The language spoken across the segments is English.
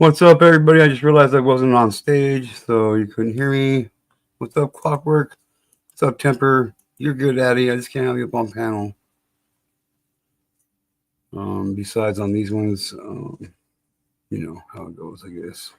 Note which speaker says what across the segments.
Speaker 1: What's up, everybody? I just realized I wasn't on stage, so you couldn't hear me. What's up, Clockwork? What's up, Temper? You're good, Addy. I just can't have you up on panel. Besides on these ones, you know how it goes, I guess.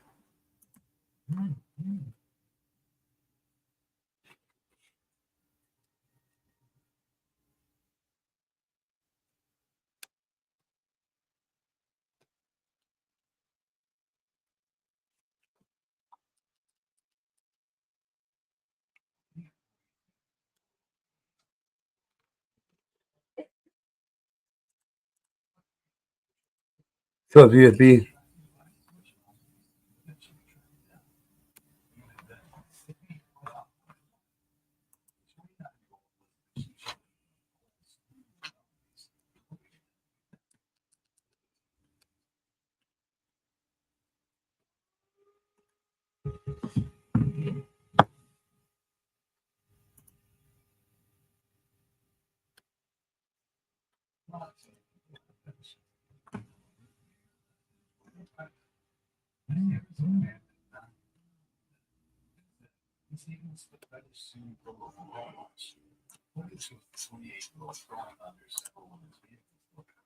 Speaker 1: What's up, VFB?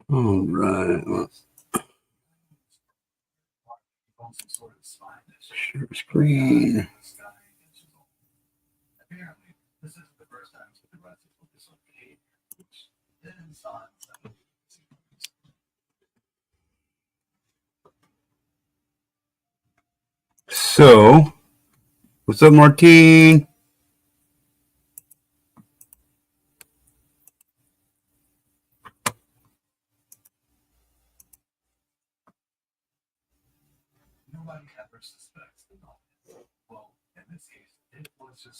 Speaker 1: All right. Well, share screen. So, what's up, Martine?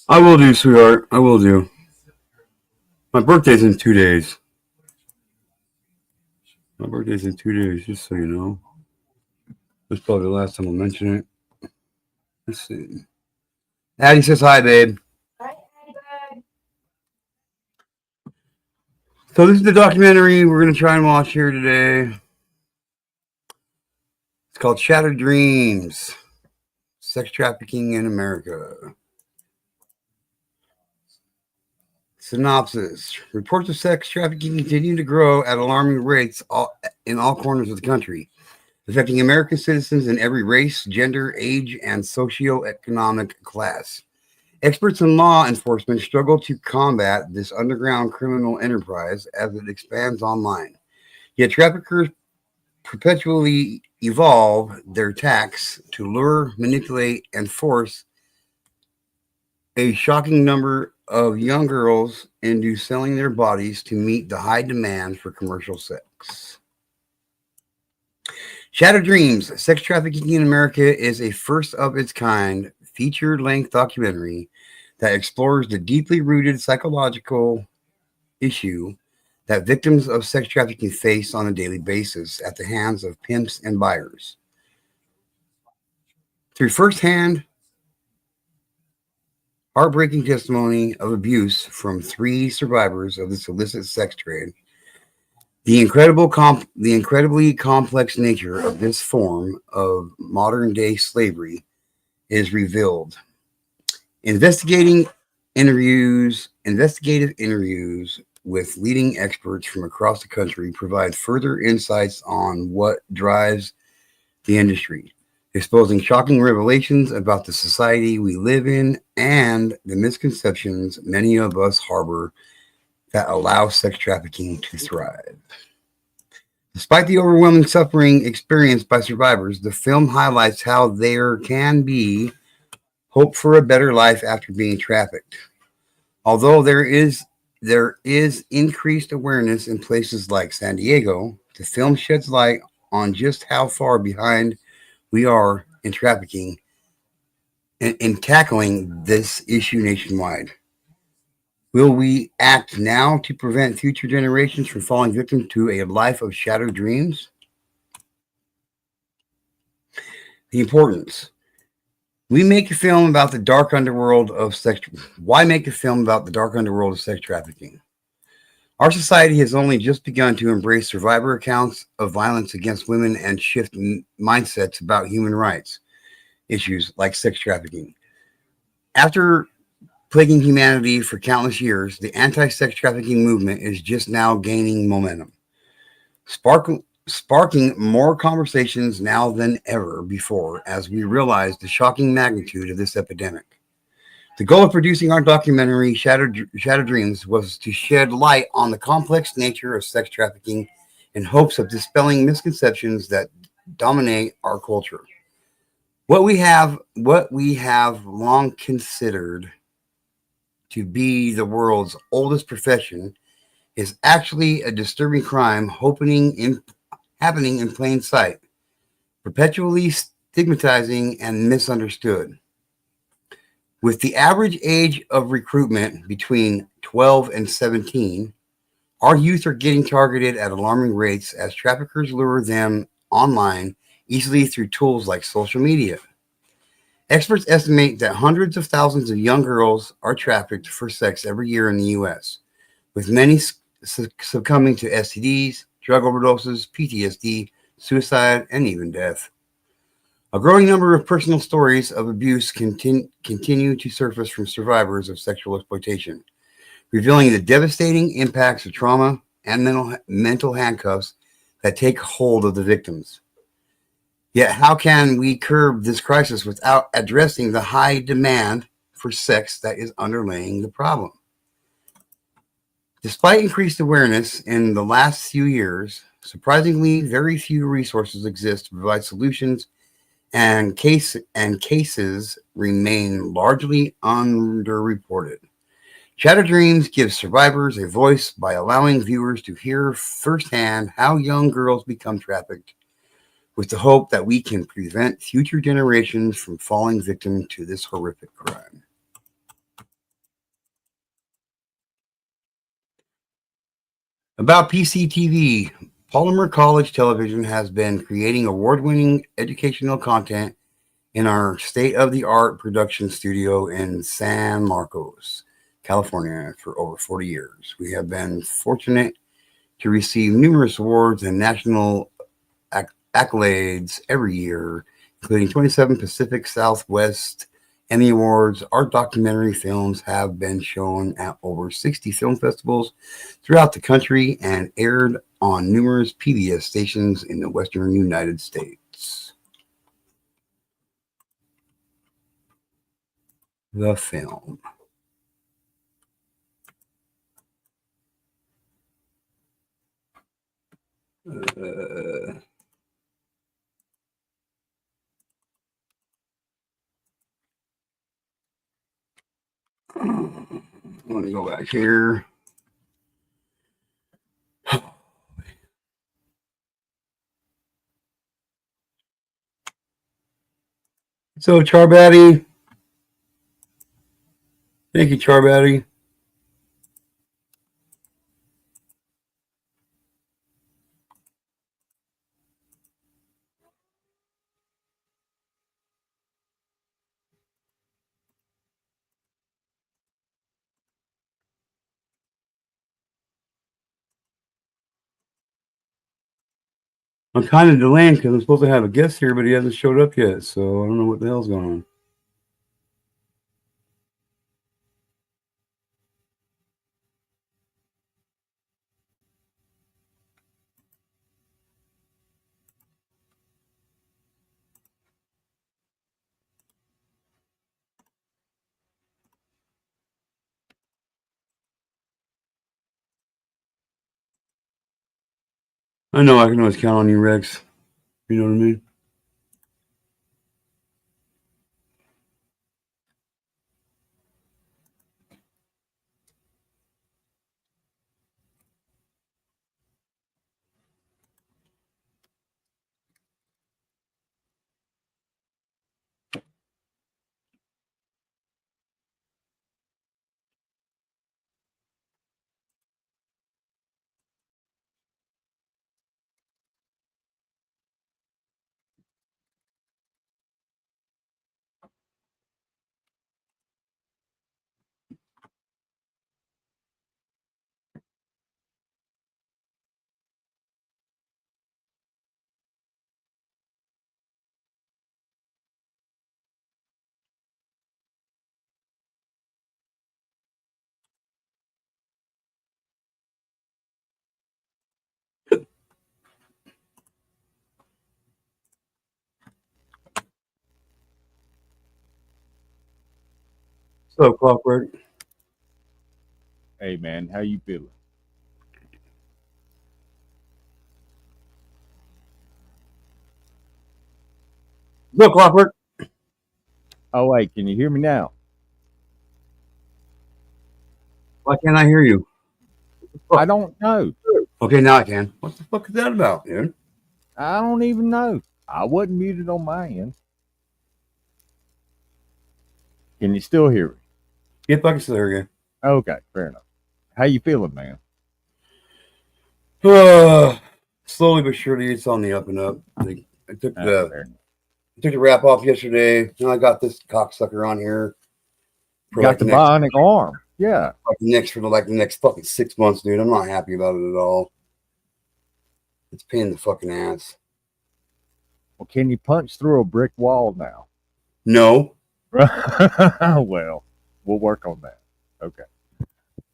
Speaker 1: I will do, sweetheart. I will do. My birthday's in 2 days. My birthday's in 2 days, just so you know. That's probably the last time I'll mention it. Let's see. Addie says hi, babe. Hi, babe. So this is the documentary we're going to try and watch here today. It's called Shattered Dreams, Sex Trafficking in America. Synopsis. Reports of sex trafficking continue to grow at alarming rates in all corners of the country, affecting American citizens in every race, gender, age, and socioeconomic class. Experts in law enforcement struggle to combat this underground criminal enterprise as it expands online. Yet traffickers perpetually evolve their attacks to lure, manipulate, and force a shocking number of young girls into selling their bodies to meet the high demand for commercial sex. Shattered Dreams, Sex Trafficking in America is a first of its kind feature-length documentary that explores the deeply rooted psychological issue that victims of sex trafficking face on a daily basis at the hands of pimps and buyers. Through firsthand heartbreaking testimony of abuse from 3 survivors of this illicit sex trade, the incredibly complex nature of this form of modern-day slavery is revealed. Investigative interviews with leading experts from across the country provide further insights on what drives the industry, exposing shocking revelations about the society we live in and the misconceptions many of us harbor that allow sex trafficking to thrive. Despite the overwhelming suffering experienced by survivors, the film highlights how there can be hope for a better life after being trafficked. Although there is increased awareness in places like San Diego, the film sheds light on just how far behind we are in trafficking and in tackling this issue nationwide. Will we act now to prevent future generations from falling victim to a life of shattered dreams? The importance. We make a film about the dark underworld of sex. Why make a film about the dark underworld of sex trafficking? Our society has only just begun to embrace survivor accounts of violence against women and shift mindsets about human rights issues like sex trafficking. After plaguing humanity for countless years, the anti sex trafficking movement is just now gaining momentum, sparking more conversations now than ever before as we realize the shocking magnitude of this epidemic. The goal of producing our documentary, Shattered Dreams, was to shed light on the complex nature of sex trafficking in hopes of dispelling misconceptions that dominate our culture. What we have long considered to be the world's oldest profession is actually a disturbing crime happening in plain sight, perpetually stigmatizing and misunderstood. With the average age of recruitment between 12 and 17, our youth are getting targeted at alarming rates as traffickers lure them online easily through tools like social media. Experts estimate that hundreds of thousands of young girls are trafficked for sex every year in the U.S., with many succumbing to STDs, drug overdoses, PTSD, suicide, and even death. A growing number of personal stories of abuse continue to surface from survivors of sexual exploitation, revealing the devastating impacts of trauma and mental handcuffs that take hold of the victims. Yet, how can we curb this crisis without addressing the high demand for sex that is underlying the problem? Despite increased awareness in the last few years, surprisingly, very few resources exist to provide solutions, and cases remain largely underreported. Shadow Dreams gives survivors a voice by allowing viewers to hear firsthand how young girls become trafficked, with the hope that we can prevent future generations from falling victim to this horrific crime. About PCTV, Polymer College Television has been creating award winning educational content in our state of the art production studio in San Marcos, California, for over 40 years. We have been fortunate to receive numerous awards and national accolades every year, including 27 Pacific Southwest Emmy Awards. Our documentary films have been shown at over 60 film festivals throughout the country and aired on numerous PBS stations in the western United States. The film. Uh, Let me go back here. So, Charbaddy, thank you, Charbaddy. I'm kind of delaying because I'm supposed to have a guest here, but he hasn't showed up yet, so I don't know what the hell's going on. I know I can always count on you, Rex. You know what I mean? So, Clockwork.
Speaker 2: Hey man, how you feeling?
Speaker 1: Go, Clockwork.
Speaker 2: Oh wait, can you hear me now?
Speaker 1: Why can't I hear you?
Speaker 2: I don't know.
Speaker 1: Okay, now I can. What the fuck is that about, dude?
Speaker 2: I don't even know. I wasn't muted on my end. Can you still hear me?
Speaker 1: Get back to there again.
Speaker 2: Okay, fair enough. How you feeling, man?
Speaker 1: Slowly but surely, it's on the up and up. I took the
Speaker 2: Fair enough.
Speaker 1: wrap off yesterday. Now I got this cocksucker on here for
Speaker 2: Got the bionic arm. Yeah.
Speaker 1: the next fucking 6 months, dude. I'm not happy about it at all. It's a pain in the fucking ass.
Speaker 2: Well, can you punch through a brick wall now?
Speaker 1: No.
Speaker 2: Well, we'll work on that. Okay.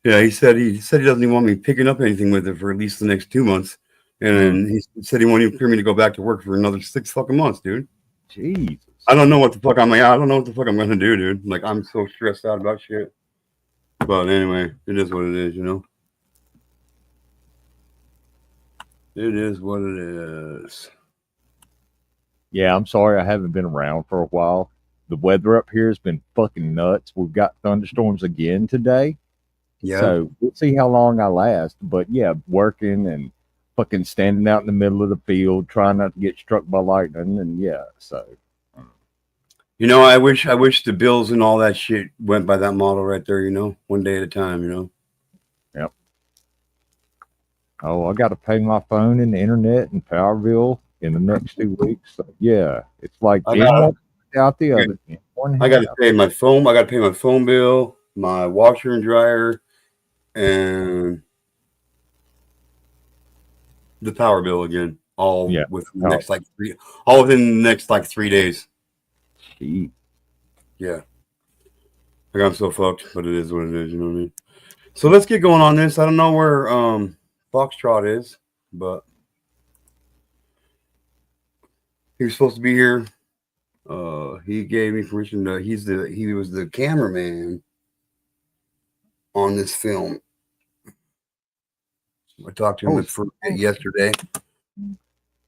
Speaker 1: Yeah, he doesn't even want me picking up anything with it for at least the next 2 months. And then he said he won't even clear me to go back to work for another 6 fucking months, dude.
Speaker 2: Jesus.
Speaker 1: I don't know what the fuck I don't know what the fuck I'm gonna do, dude. Like, I'm so stressed out about shit. But anyway, it is what it is, you know. It is what it is.
Speaker 2: Yeah, I'm sorry I haven't been around for a while. The weather up here has been fucking nuts. We've got thunderstorms again today.
Speaker 1: Yeah.
Speaker 2: So we'll see how long I last. But yeah, working and fucking standing out in the middle of the field, trying not to get struck by lightning. And yeah, so.
Speaker 1: You know, I wish the bills and all that shit went by that model right there, you know, one day at a time, you know.
Speaker 2: Yep. Oh, I got to pay my phone and the internet and power bill in the next 2 weeks. So yeah, it's like
Speaker 1: I
Speaker 2: in
Speaker 1: got
Speaker 2: one out the other. In one
Speaker 1: I got to
Speaker 2: half.
Speaker 1: pay my phone. I got to pay my phone bill, my washer and dryer, and the power bill again. All
Speaker 2: Yeah.
Speaker 1: within the next like all within the next like 3 days.
Speaker 2: Gee.
Speaker 1: Yeah. Like, I'm so fucked, but it is what it is, you know what I mean? So let's get going on this. I don't know where Foxtrot is, but he was supposed to be here. He gave me permission to he was the cameraman on this film. I talked to him yesterday.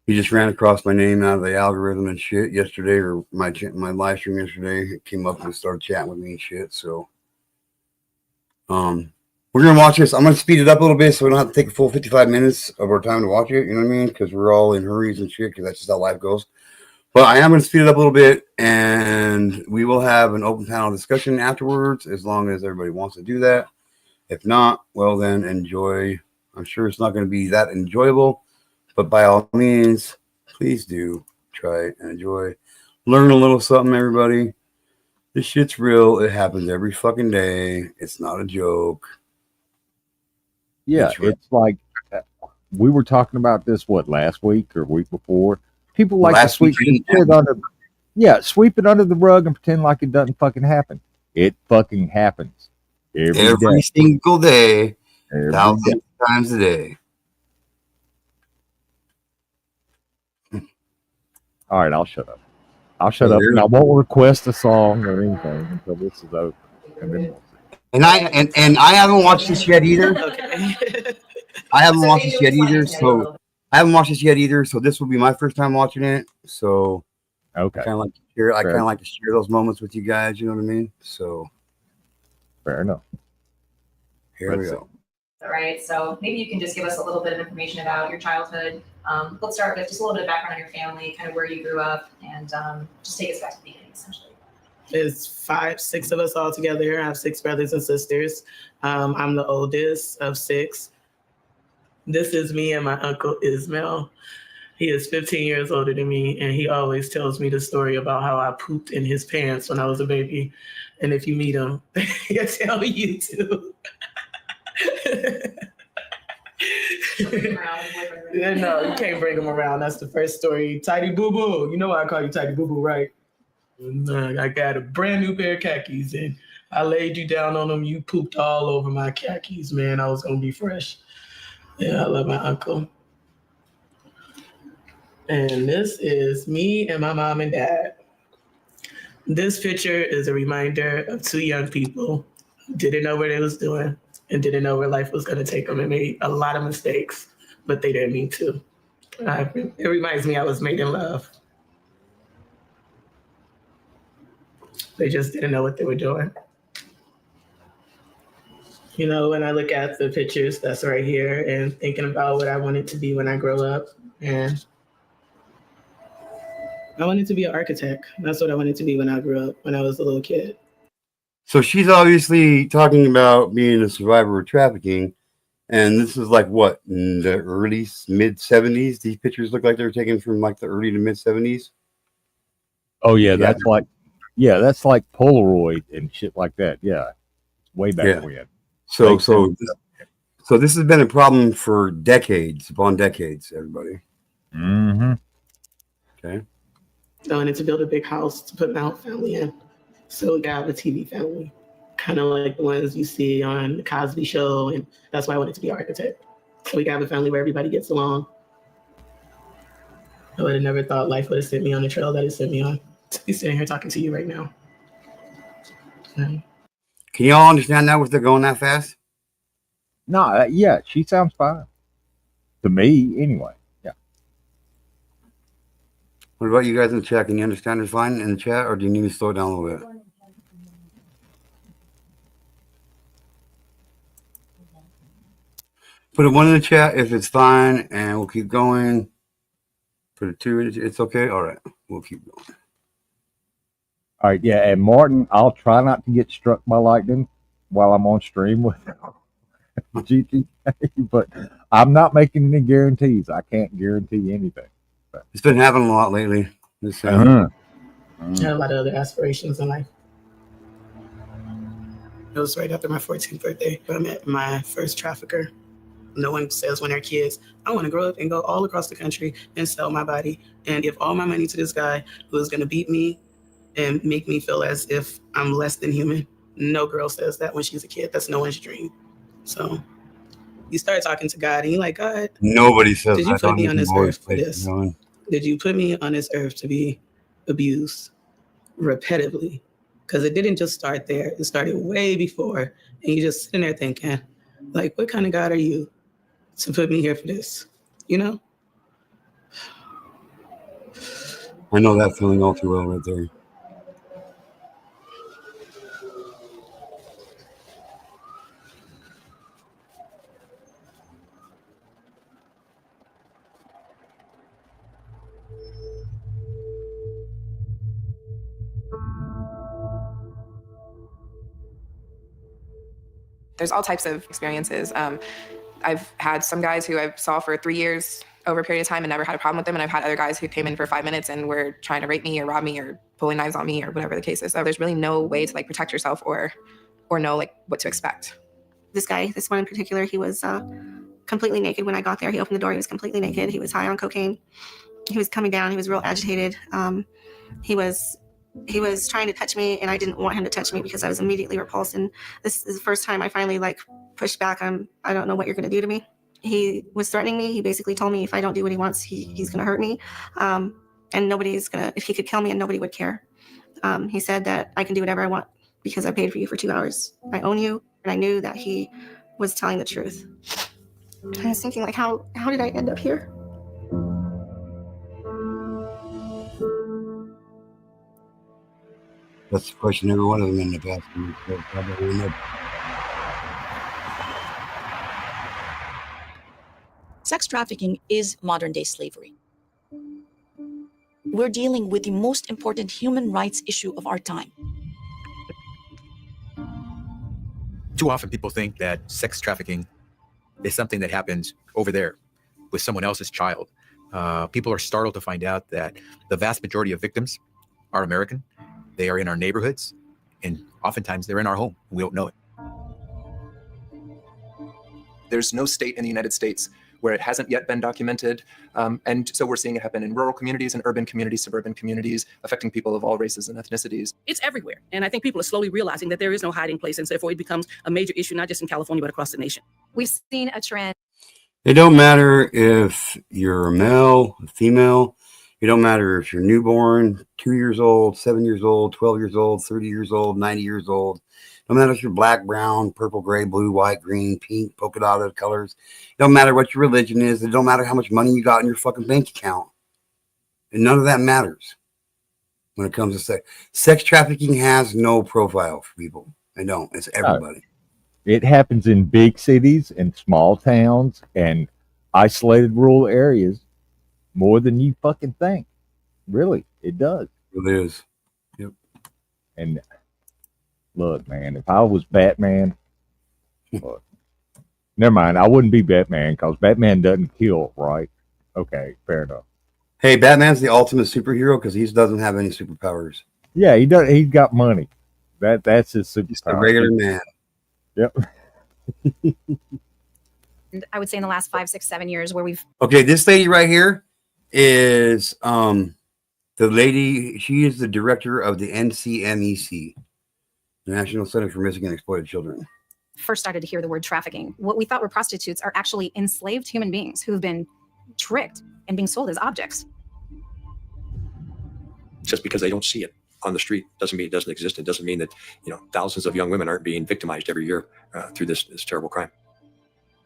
Speaker 1: He just ran across my name out of the algorithm and shit yesterday, or my live stream yesterday. It came up and started chatting with me and shit. So, we're gonna watch this. I'm gonna speed it up a little bit so we don't have to take a full 55 minutes of our time to watch it. You know what I mean? Because we're all in hurries and shit. Because that's just how life goes. But I am gonna speed it up a little bit, and we will have an open panel discussion afterwards, as long as everybody wants to do that. If not, well then enjoy. I'm sure it's not going to be that enjoyable. But by all means, please do try it and enjoy. Learn a little something, everybody. This shit's real. It happens every fucking day. It's not a joke.
Speaker 2: Yeah, it's like we were talking about this last week or week before. People like to sweep it under, sweep it under the rug and pretend like it doesn't fucking happen. It fucking happens every
Speaker 1: single day, thousands of times a day.
Speaker 2: All right, I'll shut up. I'll shut up, and I won't request a song or anything until this is over.
Speaker 1: And I haven't watched this yet either. I haven't watched this yet either. So this will be my first time watching it. So
Speaker 2: okay,
Speaker 1: I kind of like to share those moments with you guys. You know what I mean? So
Speaker 2: fair enough.
Speaker 1: Here we go.
Speaker 3: All right. So maybe you can just give us a little bit of information about your childhood. Let's start with just a little bit of background on your family, kind of where you grew up, and just take us back to the beginning, essentially.
Speaker 4: There's 6 of us all together. I have 6 brothers and sisters. I'm the oldest of 6. This is me and my uncle Ismail. He is 15 years older than me, and he always tells me the story about how I pooped in his pants when I was a baby. And if you meet him, he'll tell you too. No, you can't bring him around. That's the first story. Tidy Boo Boo. You know why I call you Tidy Boo Boo, right? I got a brand new pair of khakis, and I laid you down on them. You pooped all over my khakis, man. I was going to be fresh. Yeah, I love my uncle. And this is me and my mom and dad. This picture is a reminder of two young people who didn't know what they was doing and didn't know where life was going to take them and made a lot of mistakes, but they didn't mean to. It reminds me I was made in love. They just didn't know what they were doing. You know, when I look at the pictures that's right here and thinking about what I wanted to be when I grow up, and I wanted to be an architect. That's what I wanted to be when I grew up, when I was a little kid.
Speaker 1: So she's obviously talking about being a survivor of trafficking. And this is like what, in the early mid 70s? These pictures look like they were taken from like the early to mid 70s.
Speaker 2: Oh yeah, that's like Polaroid and shit like that. Yeah, way back when.
Speaker 1: So this has been a problem for decades upon decades, everybody.
Speaker 2: Mm-hmm.
Speaker 1: Okay.
Speaker 4: I wanted to build a big house to put my whole family in. So we could have a TV family, kind of like the ones you see on the Cosby Show. And that's why I wanted to be an architect. So we could have a family where everybody gets along. I would have never thought life would have sent me on the trail that it sent me on, to be sitting here talking to you right now.
Speaker 1: Can y'all understand that if they're going that fast?
Speaker 2: No, yeah, she sounds fine. To me, anyway. Yeah.
Speaker 1: What about you guys in the chat? Can you understand her fine in the chat, or do you need me to slow it down a little bit? Put a 1 in the chat if it's fine, and we'll keep going. Put a 2 in the chat. It's okay? All right. We'll keep going.
Speaker 2: All right, yeah, and Martin, I'll try not to get struck by lightning while I'm on stream with GTA, but I'm not making any guarantees. I can't guarantee anything. But.
Speaker 1: It's been happening a lot lately.
Speaker 4: I had a lot of other aspirations in life. It was right after my 14th birthday, but I met my first trafficker. No one says when they're kids, I want to grow up and go all across the country and sell my body and give all my money to this guy who is going to beat me and make me feel as if I'm less than human. No girl says that when she's a kid. That's no one's dream. So you start talking to God and you're like, God,
Speaker 1: nobody says
Speaker 4: did you put me on this earth for this?
Speaker 1: Going.
Speaker 4: Did you put me on this earth to be abused repetitively? Because it didn't just start there. It started way before. And you're just sitting there thinking, like, what kind of God are you to put me here for this? You know?
Speaker 1: I know that feeling all too well right there.
Speaker 5: There's all types of experiences. I've had some guys who I saw for 3 years over a period of time and never had a problem with them. And I've had other guys who came in for 5 minutes and were trying to rape me or rob me or pulling knives on me or whatever the case is. So there's really no way to like protect yourself or know like what to expect.
Speaker 6: This one in particular, he was completely naked when I got there. He opened the door, he was completely naked. He was high on cocaine. He was coming down, he was real agitated. He was trying to touch me and I didn't want him to touch me because I was immediately repulsed. And this is the first time I finally like pushed back. I don't know what you're going to do to me. He was threatening me. He basically told me if I don't do what he wants, he's going to hurt me. And if he could kill me and nobody would care. He said that I can do whatever I want because I paid for you for 2 hours. I own you. And I knew that he was telling the truth. I was thinking like, how did I end up here?
Speaker 1: That's the question every one of them in the past.
Speaker 7: Sex trafficking is modern-day slavery. We're dealing with the most important human rights issue of our time.
Speaker 8: Too often people think that sex trafficking is something that happens over there with someone else's child. People are startled to find out that the vast majority of victims are American. They are in our neighborhoods, and oftentimes they're in our home. We don't know it.
Speaker 9: There's no state in the United States where it hasn't yet been documented. And so we're seeing it happen in rural communities and urban communities, suburban communities, affecting people of all races and ethnicities.
Speaker 10: It's everywhere. And I think people are slowly realizing that there is no hiding place. And therefore it becomes a major issue, not just in California, but across the nation.
Speaker 11: We've seen a trend.
Speaker 1: It don't matter if you're a male, a female. It don't matter if you're newborn, 2 years old, 7 years old, 12 years old, 30 years old, 90 years old. No matter if you're black, brown, purple, gray, blue, white, green, pink, polka dotted colors. It don't matter what your religion is. It don't matter how much money you got in your fucking bank account. And none of that matters when it comes to sex. Sex trafficking has no profile for people. I don't. It's everybody.
Speaker 2: It happens in big cities and small towns and isolated rural areas more than you fucking think. Really, it does.
Speaker 1: It is. Yep.
Speaker 2: And look, man, if I was Batman, look, never mind. I wouldn't be Batman because Batman doesn't kill, right? Okay, fair enough.
Speaker 1: Hey, Batman's the ultimate superhero because he doesn't have any superpowers.
Speaker 2: Yeah, he does. He's got money. That's his superpower.
Speaker 1: He's a regular man.
Speaker 2: Yep.
Speaker 11: And I would say in the last 5, 6, 7 years where we've.
Speaker 1: Okay, this lady right here is the lady. She is the director of the NCMEC, the National Center for Missing and Exploited Children.
Speaker 11: First started to hear the word trafficking. What we thought were prostitutes are actually enslaved human beings who've been tricked and being sold as objects.
Speaker 12: Just because they don't see it on the street doesn't mean it doesn't exist. It doesn't mean that, thousands of young women aren't being victimized every year through this terrible crime.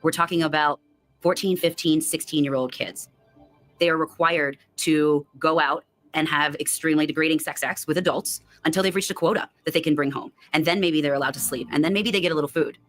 Speaker 13: We're talking about 14, 15, 16-year-old kids. They are required to go out and have extremely degrading sex acts with adults until they've reached a quota that they can bring home. And then maybe they're allowed to sleep. And then maybe they get a little food.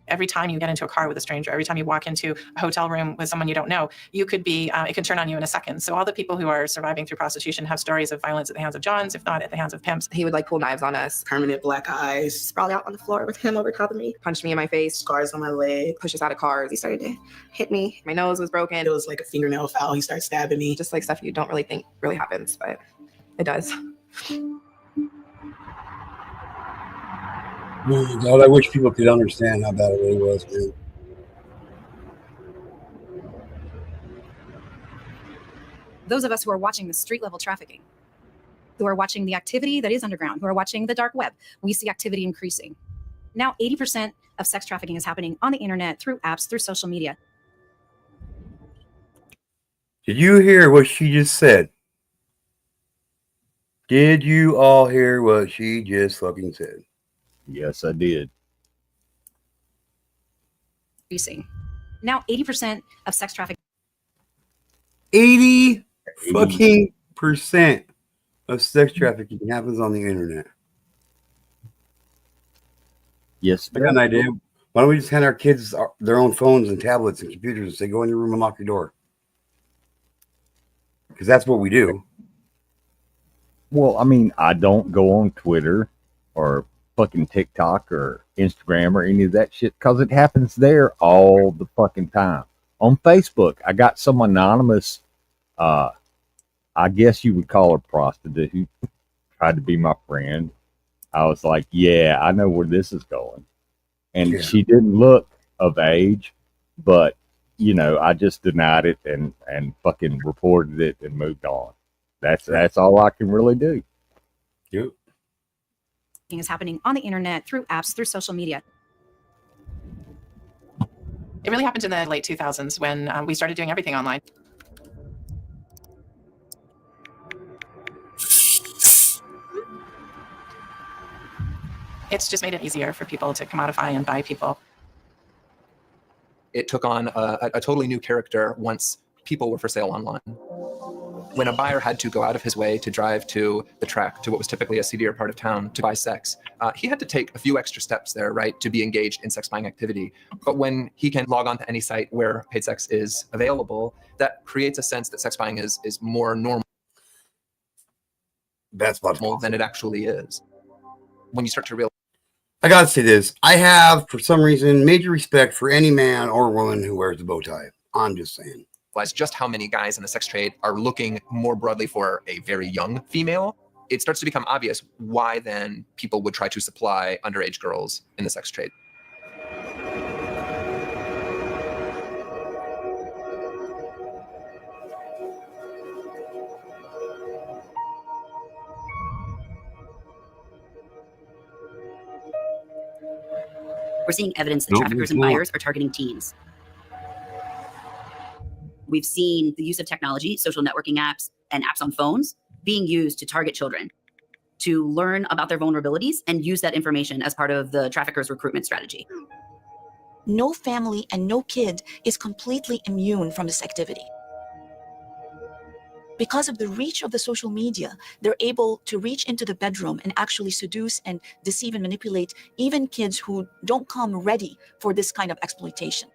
Speaker 14: Every time you get into a car with a stranger, every time you walk into a hotel room with someone you don't know, you could be, it can turn on you in a second. So all the people who are surviving through prostitution have stories of violence at the hands of Johns, if not at the hands of pimps.
Speaker 5: He would pull knives on us.
Speaker 4: Permanent black eyes.
Speaker 6: Sprawled out on the floor with him over top of me.
Speaker 5: Punched me in my face.
Speaker 4: Scars on my leg.
Speaker 5: Push us out of cars.
Speaker 6: He started to hit me.
Speaker 5: My nose was broken.
Speaker 4: It was like a fingernail foul. He started stabbing me.
Speaker 5: Just stuff you don't really think really happens, but it does.
Speaker 1: God, I wish people could understand how bad it really was, man.
Speaker 11: Those of us who are watching the street level trafficking, who are watching the activity that is underground, who are watching the dark web, we see activity increasing. Now, 80% of sex trafficking is happening on the internet, through apps, through social media.
Speaker 1: Did you hear what she just said? Did you all hear what she just fucking said?
Speaker 2: Yes, I did.
Speaker 11: Increasing. Now, 80% of sex trafficking.
Speaker 1: 80 fucking % of sex trafficking happens on the internet.
Speaker 2: Yes.
Speaker 1: I got an idea. Why don't we just hand our kids their own phones and tablets and computers and say, go in your room and lock your door? Because that's what we do.
Speaker 2: Well, I mean, I don't go on Twitter or fucking TikTok or Instagram or any of that shit because it happens there all the fucking time. On Facebook, I got some anonymous, I guess you would call her prostitute, who tried to be my friend. I was like, yeah, I know where this is going. And she didn't look of age, but, I just denied it and fucking reported it and moved on. That's all I can really do.
Speaker 1: Yep.
Speaker 11: Is happening on the internet, through apps, through social media.
Speaker 14: It really happened in the late 2000s when we started doing everything online. It's just made it easier for people to commodify and buy people.
Speaker 9: It took on a totally new character once people were for sale online. When a buyer had to go out of his way to drive to the track, to what was typically a seedier part of town, to buy sex, he had to take a few extra steps there, right, to be engaged in sex buying activity. But when he can log on to any site where paid sex is available, that creates a sense that sex buying is more normal.
Speaker 1: That's
Speaker 9: more than it actually is. When you start to realize.
Speaker 1: I gotta say this. I have, for some reason, major respect for any man or woman who wears a bow tie. I'm just saying.
Speaker 9: Just how many guys in the sex trade are looking more broadly for a very young female, it starts to become obvious why then people would try to supply underage girls in the sex trade.
Speaker 13: We're seeing evidence that traffickers and buyers are targeting teens. We've seen the use of technology, social networking apps, and apps on phones being used to target children, to learn about their vulnerabilities and use that information as part of the traffickers' recruitment strategy.
Speaker 7: No family and no kid is completely immune from this activity. Because of the reach of the social media, they're able to reach into the bedroom and actually seduce and deceive and manipulate even kids who don't come ready for this kind of exploitation.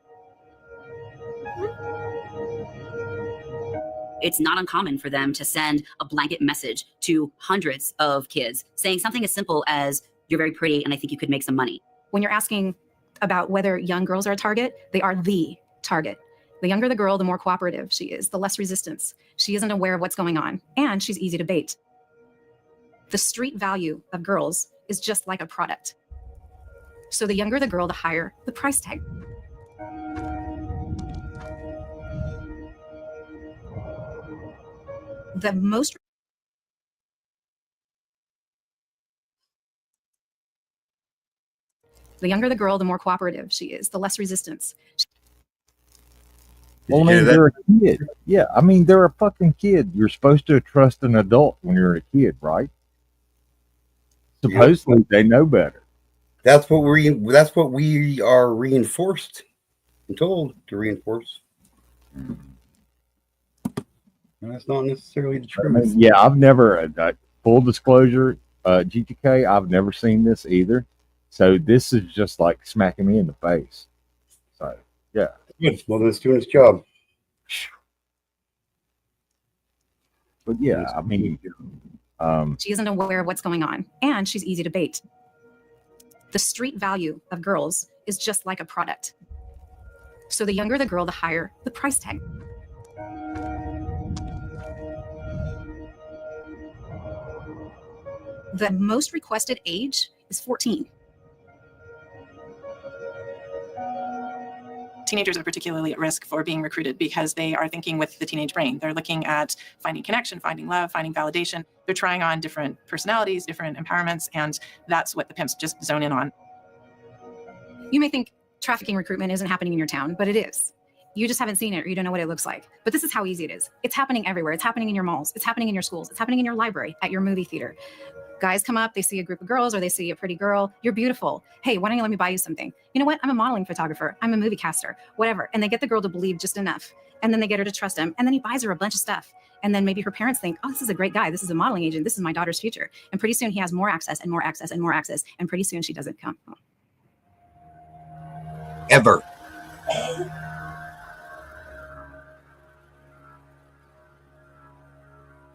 Speaker 13: It's not uncommon for them to send a blanket message to hundreds of kids saying something as simple as, "You're very pretty and I think you could make some money."
Speaker 11: When you're asking about whether young girls are a target, they are the target. The younger the girl, the more cooperative she is, the less resistance. She isn't aware of what's going on, and she's easy to bait. The street value of girls is just like a product. So the younger the girl, the higher the price tag. The younger the girl, the more cooperative she is, the less resistance.
Speaker 2: Well, I mean, they're a kid. Yeah, I mean, they're a fucking kid. You're supposed to trust an adult when you're a kid, right? Supposedly, they know better.
Speaker 1: That's what we are reinforced and told to reinforce. And that's not necessarily the truth.
Speaker 2: I mean, yeah, I've never, full disclosure, GTK, I've never seen this either. So this is just like smacking me in the face. So, yeah.
Speaker 1: Good. Well, it's doing its job.
Speaker 2: But yeah, I mean,
Speaker 11: she isn't aware of what's going on, and she's easy to bait. The street value of girls is just like a product. So the younger the girl, the higher the price tag. The most requested age is 14.
Speaker 14: Teenagers are particularly at risk for being recruited because they are thinking with the teenage brain. They're looking at finding connection, finding love, finding validation. They're trying on different personalities, different empowerments, and that's what the pimps just zone in on.
Speaker 11: You may think trafficking recruitment isn't happening in your town, but it is. You just haven't seen it or you don't know what it looks like. But this is how easy it is. It's happening everywhere. It's happening in your malls. It's happening in your schools. It's happening in your library, at your movie theater. Guys come up, they see a group of girls or they see a pretty girl. You're beautiful. Hey, why don't you let me buy you something? You know what? I'm a modeling photographer. I'm a movie caster, whatever. And they get the girl to believe just enough. And then they get her to trust him. And then he buys her a bunch of stuff. And then maybe her parents think, oh, this is a great guy. This is a modeling agent. This is my daughter's future. And pretty soon he has more access and more access and more access. And pretty soon she doesn't come home.
Speaker 1: Ever.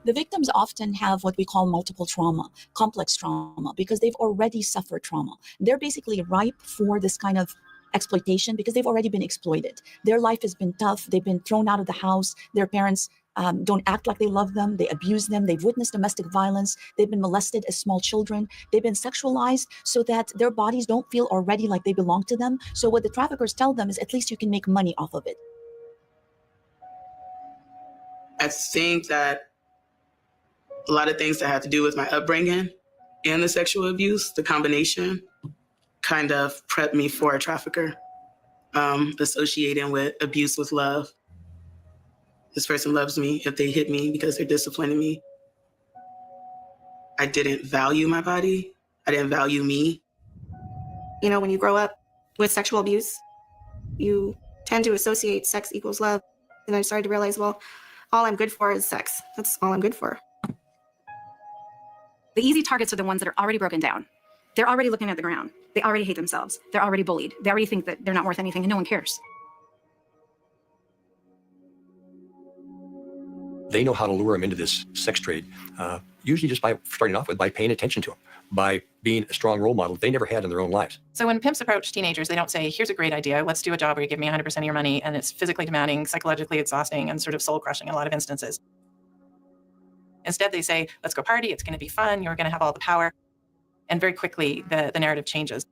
Speaker 7: The victims often have what we call multiple trauma, complex trauma, because they've already suffered trauma. They're basically ripe for this kind of exploitation because they've already been exploited. Their life has been tough. They've been thrown out of the house. Their parents don't act like they love them. They abuse them. They've witnessed domestic violence. They've been molested as small children. They've been sexualized so that their bodies don't feel already like they belong to them. So what the traffickers tell them is at least you can make money off of it.
Speaker 4: I think that a lot of things that had to do with my upbringing and the sexual abuse, the combination, kind of prepped me for a trafficker, associating with abuse with love. This person loves me if they hit me because they're disciplining me. I didn't value my body. I didn't value me.
Speaker 6: You know, when you grow up with sexual abuse, you tend to associate sex equals love. And I started to realize, well, all I'm good for is sex. That's all I'm good for.
Speaker 11: The easy targets are the ones that are already broken down. They're already looking at the ground. They already hate themselves. They're already bullied. They already think that they're not worth anything and no one cares.
Speaker 12: They know how to lure them into this sex trade, usually just by starting off with by paying attention to them, by being a strong role model they never had in their own lives.
Speaker 14: So when pimps approach teenagers, they don't say, here's a great idea. Let's do a job where you give me 100% of your money. And it's physically demanding, psychologically exhausting, and sort of soul crushing in a lot of instances. Instead, they say, let's go party. It's going to be fun. You're going to have all the power. And very quickly, the narrative changes.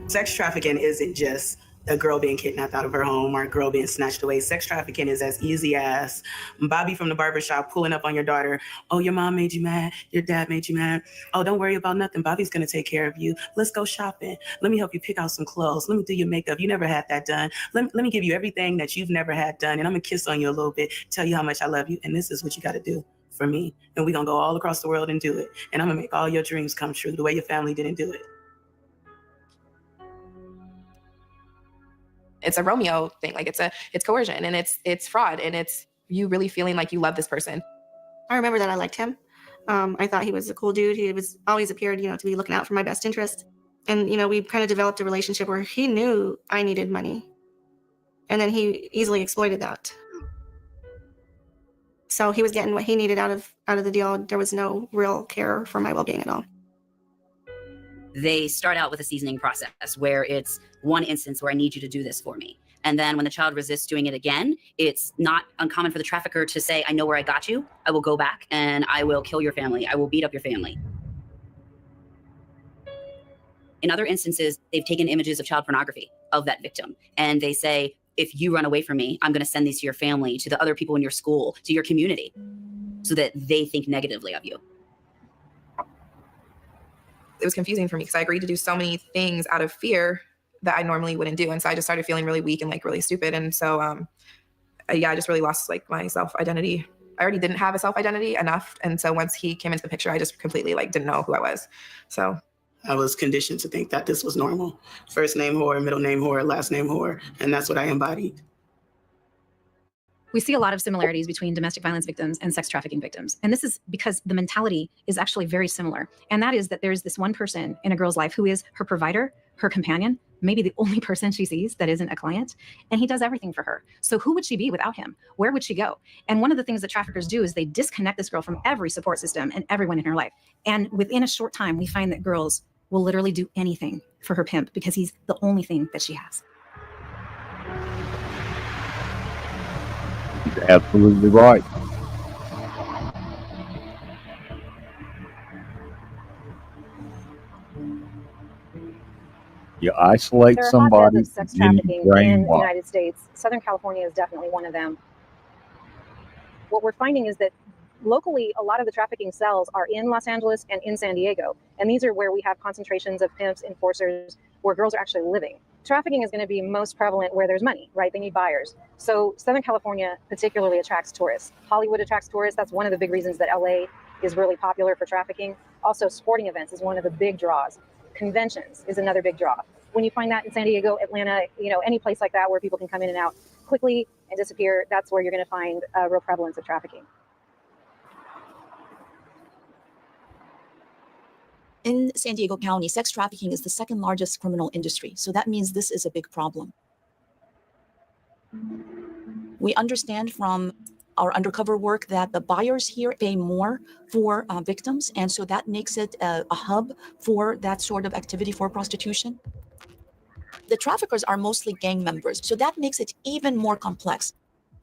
Speaker 4: Sex trafficking isn't just a girl being kidnapped out of her home or a girl being snatched away. Sex trafficking is as easy as Bobby from the barbershop pulling up on your daughter. Oh, your mom made you mad. Your dad made you mad. Oh, don't worry about nothing. Bobby's going to take care of you. Let's go shopping. Let me help you pick out some clothes. Let me do your makeup. You never had that done. Let me give you everything that you've never had done. And I'm going to kiss on you a little bit, tell you how much I love you. And this is what you got to do for me. And we're going to go all across the world and do it. And I'm going to make all your dreams come true the way your family didn't do it.
Speaker 5: It's a Romeo thing. Like it's coercion and it's fraud and it's you really feeling like you love this person.
Speaker 6: I remember that I liked him. I thought he was a cool dude. He was always appeared, to be looking out for my best interest. And, we kind of developed a relationship where he knew I needed money. And then he easily exploited that. So he was getting what he needed out of the deal. There was no real care for my well-being at all.
Speaker 13: They start out with a seasoning process where it's one instance where I need you to do this for me. And then when the child resists doing it again, it's not uncommon for the trafficker to say, I know where I got you. I will go back and I will kill your family. I will beat up your family. In other instances, they've taken images of child pornography of that victim. And they say, if you run away from me, I'm going to send these to your family, to the other people in your school, to your community, so that they think negatively of you.
Speaker 5: It was confusing for me because I agreed to do so many things out of fear that I normally wouldn't do. And so I just started feeling really weak and like really stupid. And so, I just really lost like my self-identity. I already didn't have a self-identity enough. And so once he came into the picture, I just completely like didn't know who I was. So
Speaker 4: I was conditioned to think that this was normal. First name whore, middle name whore, last name whore. And that's what I embodied.
Speaker 11: We see a lot of similarities between domestic violence victims and sex trafficking victims. And this is because the mentality is actually very similar. And that is that there's this one person in a girl's life who is her provider, her companion, maybe the only person she sees that isn't a client. And he does everything for her. So who would she be without him? Where would she go? And one of the things that traffickers do is they disconnect this girl from every support system and everyone in her life. And within a short time, we find that girls will literally do anything for her pimp because he's the only thing that she has.
Speaker 2: Absolutely right. You isolate somebody,
Speaker 11: of sex trafficking in the United States. Southern California is definitely one of them. What we're finding is that locally, a lot of the trafficking cells are in Los Angeles and in San Diego. And these are where we have concentrations of pimps, enforcers, where girls are actually living. Trafficking is going to be most prevalent where there's money, right? They need buyers. So Southern California particularly attracts tourists. Hollywood attracts tourists. That's one of the big reasons that LA is really popular for trafficking. Also, sporting events is one of the big draws. Conventions is another big draw. When you find that in San Diego, Atlanta, any place like that where people can come in and out quickly and disappear, that's where you're going to find a real prevalence of trafficking.
Speaker 7: In San Diego County, sex trafficking is the second largest criminal industry. So that means this is a big problem. We understand from our undercover work that the buyers here pay more for victims. And so that makes it a hub for that sort of activity for prostitution. The traffickers are mostly gang members. So that makes it even more complex.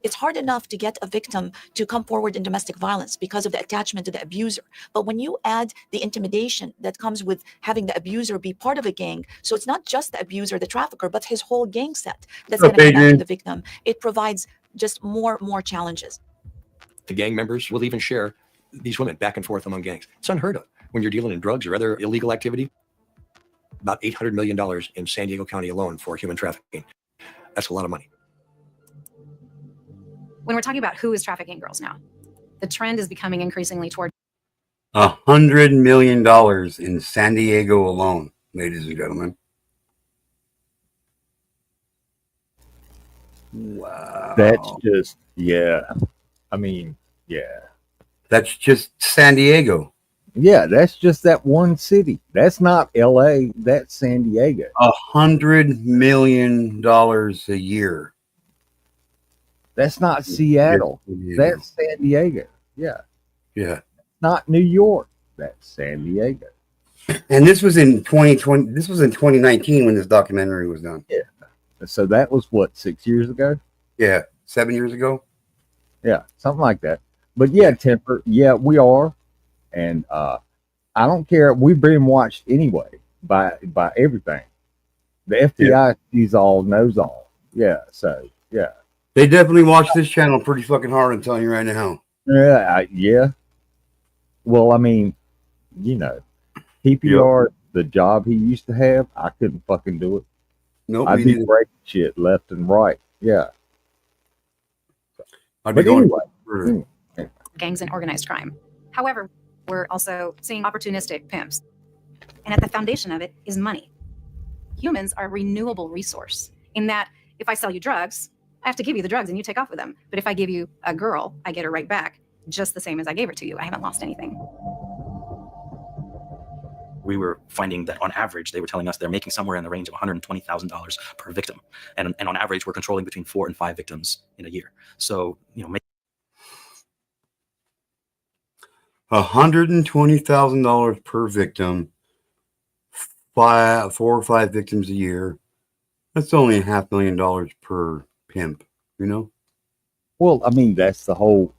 Speaker 7: It's hard enough to get a victim to come forward in domestic violence because of the attachment to the abuser. But when you add the intimidation that comes with having the abuser be part of a gang, so it's not just the abuser, the trafficker, but his whole gang set that's going to come after the victim, it provides just more challenges.
Speaker 12: The gang members will even share these women back and forth among gangs. It's unheard of when you're dealing in drugs or other illegal activity. About $800 million in San Diego County alone for human trafficking. That's a lot of money.
Speaker 11: When we're talking about who is trafficking girls now, the trend is becoming increasingly toward
Speaker 1: $100 million in San Diego alone, ladies and gentlemen. Wow.
Speaker 2: That's just, yeah. I mean, yeah.
Speaker 1: That's just San Diego.
Speaker 2: Yeah, that's just that one city. That's not LA, that's San Diego.
Speaker 1: $100 million a year.
Speaker 2: That's not Seattle. That's San Diego. Yeah.
Speaker 1: Yeah.
Speaker 2: Not New York. That's San Diego.
Speaker 1: And this was in 2020. This was in 2019 when this documentary was done.
Speaker 2: Yeah. So that was what, 6 years ago?
Speaker 1: Yeah. 7 years ago.
Speaker 2: Yeah. Something like that. But yeah, Temper. Yeah, we are. And I don't care. We've been watched anyway by everything. The FBI sees all, knows all. Yeah. So yeah.
Speaker 1: They definitely watch this channel pretty fucking hard. I'm telling you right now.
Speaker 2: Yeah. Well, I mean, you know, PPR, the job he used to have, I couldn't fucking do it.
Speaker 1: Nope,
Speaker 2: I'd be breaking shit left and right. Yeah.
Speaker 11: But anyway. Gangs and organized crime. However, we're also seeing opportunistic pimps. And at the foundation of it is money. Humans are a renewable resource in that if I sell you drugs, I have to give you the drugs and you take off with them. But if I give you a girl, I get her right back, just the same as I gave her to you. I haven't lost anything.
Speaker 15: We were finding that on average, they were telling us they're making somewhere in the range of $120,000 per victim. And on average, we're controlling between 4 and 5 victims in a year. So, you know,
Speaker 1: $120,000 per victim, 4 or 5 victims a year. That's only $500,000 per pimp, you know?
Speaker 2: Well, I mean, that's the whole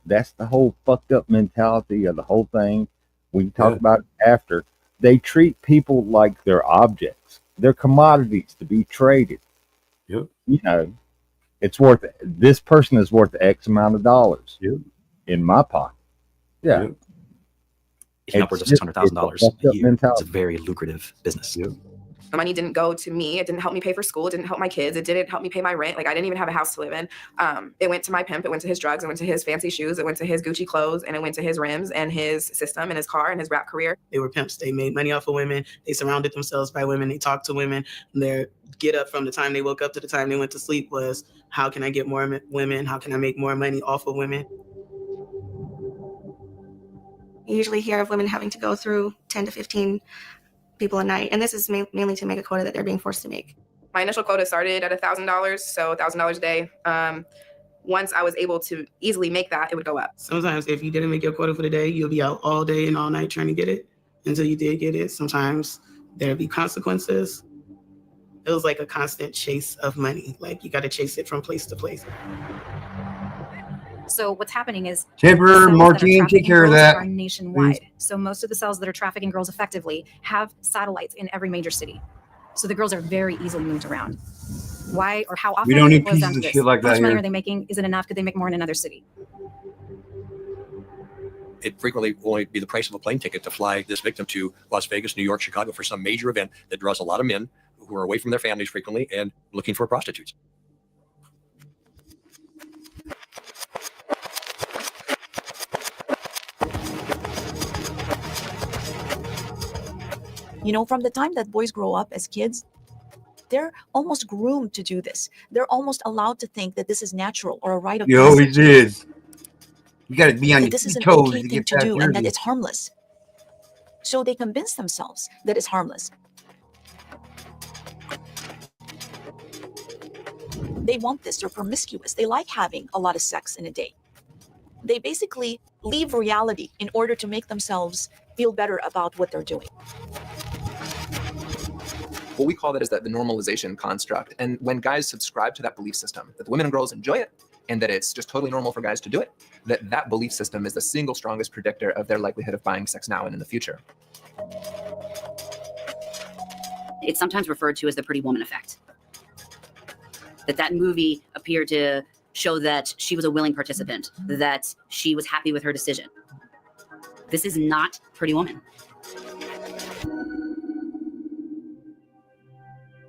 Speaker 2: fucked up mentality of the whole thing. We can talk about it after. They treat people like they're objects. They're commodities to be traded.
Speaker 1: Yep.
Speaker 2: You know, this person is worth X amount of dollars in my pocket. Yeah.
Speaker 15: Yep. Upwards of $600,000 a year. It's a very lucrative business.
Speaker 1: Yep.
Speaker 5: The money didn't go to me. It didn't help me pay for school. It didn't help my kids. It didn't help me pay my rent. Like, I didn't even have a house to live in. It went to my pimp. It went to his drugs. It went to his fancy shoes. It went to his Gucci clothes. And it went to his rims and his system and his car and his rap career.
Speaker 4: They were pimps. They made money off of women. They surrounded themselves by women. They talked to women. Their get up from the time they woke up to the time they went to sleep was, how can I get more women? How can I make more money off of women?
Speaker 6: You usually hear of women having to go through 10 to 15 people a night, and this is mainly to make a quota that they're being forced to make.
Speaker 5: My initial quota started at $1,000, so $1,000 a day. Once I was able to easily make that, it would go up.
Speaker 4: Sometimes if you didn't make your quota for the day, you'll be out all day and all night trying to get it until you did get it. Sometimes there'll be consequences. It was like a constant chase of money. Like, you got to chase it from place to place.
Speaker 11: So what's happening is
Speaker 1: Tipper, Martine, take care of that.
Speaker 11: Are nationwide. So most of the cells that are trafficking girls effectively have satellites in every major city. So the girls are very easily moved around. Why or how often?
Speaker 1: We don't need pieces of shit like that.
Speaker 11: How much money are they making? Is it enough? Could they make more in another city?
Speaker 12: It frequently will only be the price of a plane ticket to fly this victim to Las Vegas, New York, Chicago for some major event that draws a lot of men who are away from their families frequently and looking for prostitutes.
Speaker 7: You know, from the time that boys grow up as kids, they're almost groomed to do this. They're almost allowed to think that this is natural or a rite of
Speaker 1: You always is. You got to be on your
Speaker 7: this is an
Speaker 1: toes
Speaker 7: okay
Speaker 1: to
Speaker 7: thing
Speaker 1: get
Speaker 7: to
Speaker 1: past
Speaker 7: do, and that
Speaker 1: yours.
Speaker 7: it's harmless. So they convince themselves that it's harmless. They want this. They're promiscuous. They like having a lot of sex in a day. They basically leave reality in order to make themselves feel better about what they're doing.
Speaker 9: What we call that is that the normalization construct. And when guys subscribe to that belief system, that the women and girls enjoy it, and that it's just totally normal for guys to do it, that belief system is the single strongest predictor of their likelihood of buying sex now and in the future.
Speaker 13: It's sometimes referred to as the pretty woman effect. That movie appeared to show that she was a willing participant, that she was happy with her decision. This is not Pretty Woman.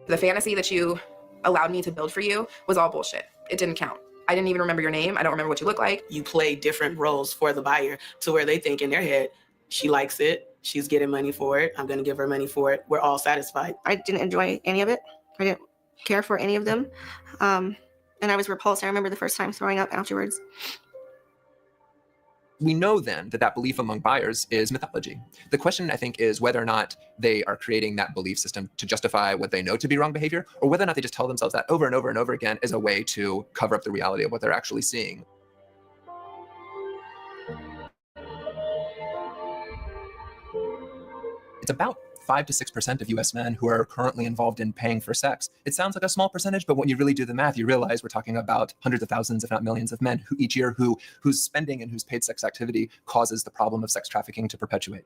Speaker 5: The fantasy that you allowed me to build for you was all bullshit. It didn't count. I didn't even remember your name. I don't remember what you look like.
Speaker 4: You play different roles for the buyer to where they think in their head, she likes it, she's getting money for it, I'm going to give her money for it. We're all satisfied.
Speaker 6: I didn't enjoy any of it. I didn't care for any of them. And I was repulsed. I remember the first time throwing up afterwards.
Speaker 9: We know then that belief among buyers is mythology. The question, I think, is whether or not they are creating that belief system to justify what they know to be wrong behavior, or whether or not they just tell themselves that over and over and over again as a way to cover up the reality of what they're actually seeing. It's about 5 to 6% of US men who are currently involved in paying for sex. It sounds like a small percentage, but when you really do the math, you realize we're talking about hundreds of thousands, if not millions of men who each year whose spending and whose paid sex activity causes the problem of sex trafficking to perpetuate.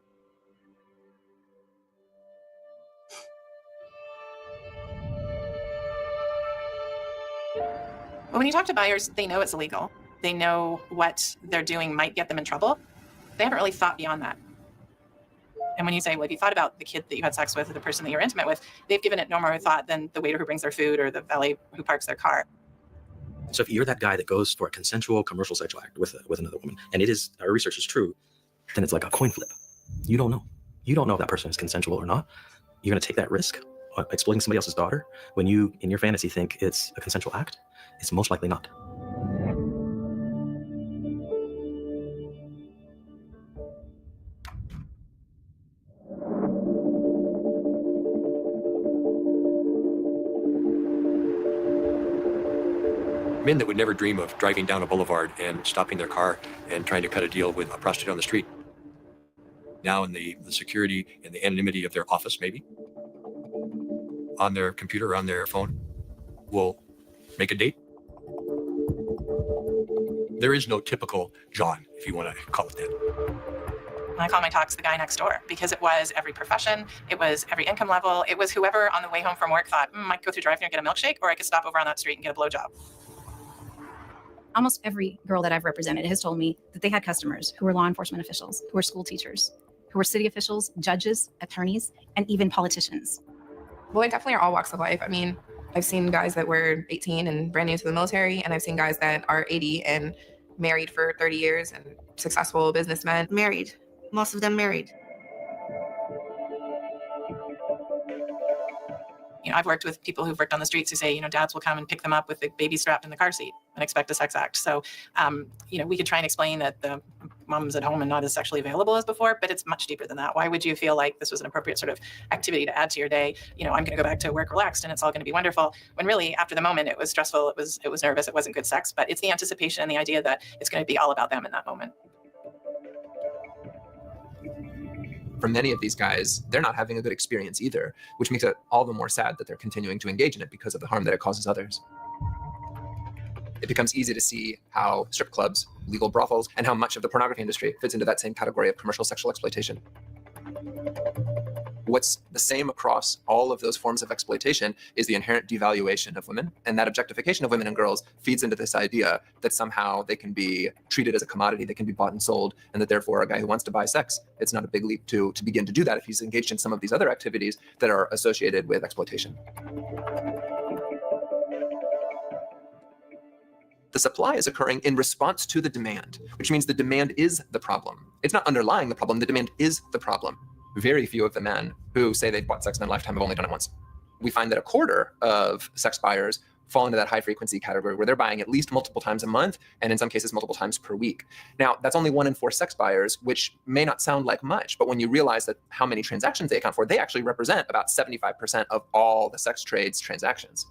Speaker 14: Well, when you talk to buyers, they know it's illegal. They know what they're doing might get them in trouble. They haven't really thought beyond that. And when you say, well, have you thought about the kid that you had sex with or the person that you're intimate with, they've given it no more thought than the waiter who brings their food or the valet who parks their car.
Speaker 15: So if you're that guy that goes for a consensual commercial sexual act with another woman, and it is, our research is true, then it's like a coin flip. You don't know. You don't know if that person is consensual or not. You're going to take that risk exploiting somebody else's daughter when you, in your fantasy, think it's a consensual act. It's most likely not.
Speaker 12: Men that would never dream of driving down a boulevard and stopping their car and trying to cut a deal with a prostitute on the street. Now in the security and the anonymity of their office, maybe, on their computer, on their phone, will make a date. There is no typical John, if you want to call it that.
Speaker 14: I call my talks the guy next door because it was every profession, it was every income level, it was whoever on the way home from work thought, I could go through drive-thru and get a milkshake, or I could stop over on that street and get a blowjob.
Speaker 11: Almost every girl that I've represented has told me that they had customers who were law enforcement officials, who were school teachers, who were city officials, judges, attorneys, and even politicians.
Speaker 5: Well, they definitely are all walks of life. I mean, I've seen guys that were 18 and brand new to the military, and I've seen guys that are 80 and married for 30 years and successful businessmen.
Speaker 6: Married. Most of them married.
Speaker 14: You know, I've worked with people who've worked on the streets who say, you know, dads will come and pick them up with the baby strapped in the car seat and expect a sex act. So, you know, we could try and explain that the mom's at home and not as sexually available as before, but it's much deeper than that. Why would you feel like this was an appropriate sort of activity to add to your day? You know, I'm going to go back to work relaxed and it's all going to be wonderful. When really, after the moment, it was stressful, it was nervous, it wasn't good sex, but it's the anticipation and the idea that it's going to be all about them in that moment.
Speaker 9: For many of these guys, they're not having a good experience either, which makes it all the more sad that they're continuing to engage in it because of the harm that it causes others. It becomes easy to see how strip clubs, legal brothels, and how much of the pornography industry fits into that same category of commercial sexual exploitation. What's the same across all of those forms of exploitation is the inherent devaluation of women. And that objectification of women and girls feeds into this idea that somehow they can be treated as a commodity, they can be bought and sold, and that therefore a guy who wants to buy sex, it's not a big leap to begin to do that if he's engaged in some of these other activities that are associated with exploitation. The supply is occurring in response to the demand, which means the demand is the problem. It's not underlying the problem, the demand is the problem. Very few of the men who say they've bought sex in their lifetime have only done it once. We find that a quarter of sex buyers fall into that high frequency category where they're buying at least multiple times a month, and in some cases multiple times per week. Now, that's only 1 in 4 sex buyers, which may not sound like much, but when you realize that how many transactions they account for, they actually represent about 75% of all the sex trades transactions.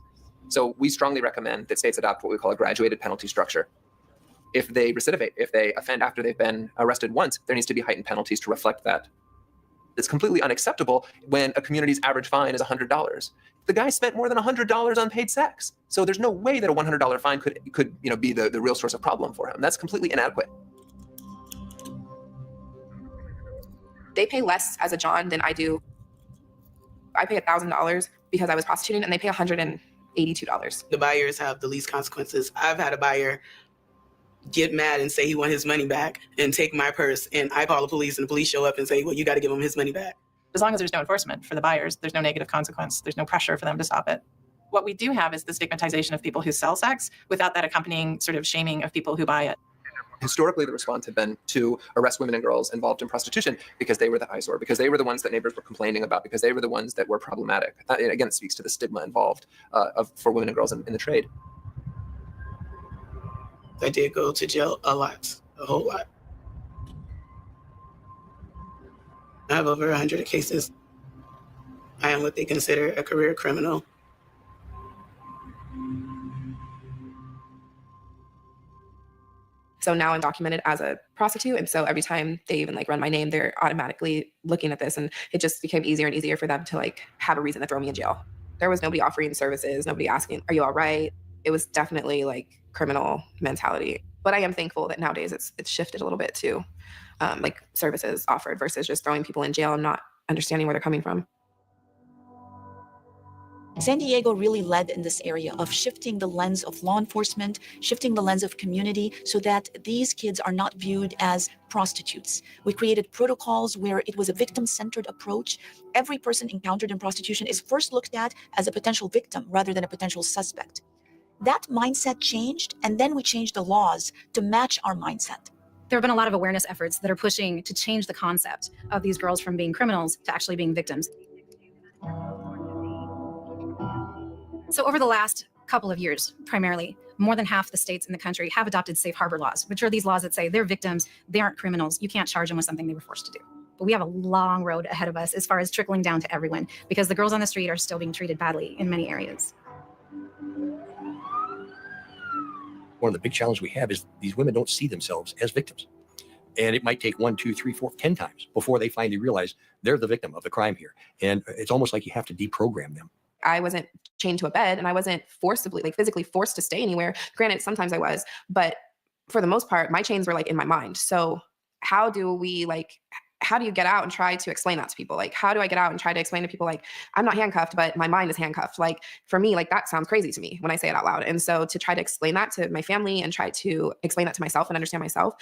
Speaker 9: So we strongly recommend that states adopt what we call a graduated penalty structure. If they recidivate, if they offend after they've been arrested once, there needs to be heightened penalties to reflect that. It's completely unacceptable when a community's average fine is $100. The guy spent more than $100 on paid sex. So there's no way that a $100 fine could be the real source of problem for him. That's completely inadequate.
Speaker 5: They pay less as a John than I do. I pay $1,000 because I was prostituting, and they pay $182.
Speaker 4: The buyers have the least consequences. I've had a buyer get mad and say he want his money back and take my purse, and I call the police and the police show up and say, well, you got to give him his money back.
Speaker 14: As long as there's no enforcement for the buyers, there's no negative consequence. There's no pressure for them to stop it. What we do have is the stigmatization of people who sell sex without that accompanying sort of shaming of people who buy it.
Speaker 9: Historically, the response had been to arrest women and girls involved in prostitution because they were the eyesore, because they were the ones that neighbors were complaining about, because they were the ones that were problematic. Again, it speaks to the stigma involved for women and girls in the trade.
Speaker 4: I did go to jail a whole lot. I have over 100 cases. I am what they consider a career criminal.
Speaker 5: So now I'm documented as a prostitute. And so every time they even run my name, they're automatically looking at this. And it just became easier and easier for them to have a reason to throw me in jail. There was nobody offering services, nobody asking, are you all right? It was definitely criminal mentality. But I am thankful that nowadays it's shifted a little bit to services offered versus just throwing people in jail and not understanding where they're coming from.
Speaker 7: San Diego really led in this area of shifting the lens of law enforcement, shifting the lens of community, so that these kids are not viewed as prostitutes. We created protocols where it was a victim-centered approach. Every person encountered in prostitution is first looked at as a potential victim rather than a potential suspect. That mindset changed, and then we changed the laws to match our mindset.
Speaker 11: There have been a lot of awareness efforts that are pushing to change the concept of these girls from being criminals to actually being victims. So over the last couple of years, primarily, more than half the states in the country have adopted safe harbor laws, which are these laws that say they're victims, they aren't criminals, you can't charge them with something they were forced to do. But we have a long road ahead of us as far as trickling down to everyone, because the girls on the street are still being treated badly in many areas.
Speaker 12: One of the big challenges we have is these women don't see themselves as victims. And it might take 1, 2, 3, 4, 10 times before they finally realize they're the victim of the crime here. And it's almost like you have to deprogram them.
Speaker 5: I wasn't chained to a bed, and I wasn't forcibly, like physically forced to stay anywhere. Granted, sometimes I was, but for the most part, my chains were like in my mind. So how do you get out and try to explain that to people? Like, how do I get out and try to explain to people, like, I'm not handcuffed, but my mind is handcuffed? Like, for me, like, that sounds crazy to me when I say it out loud. And so to try to explain that to my family and try to explain that to myself and understand myself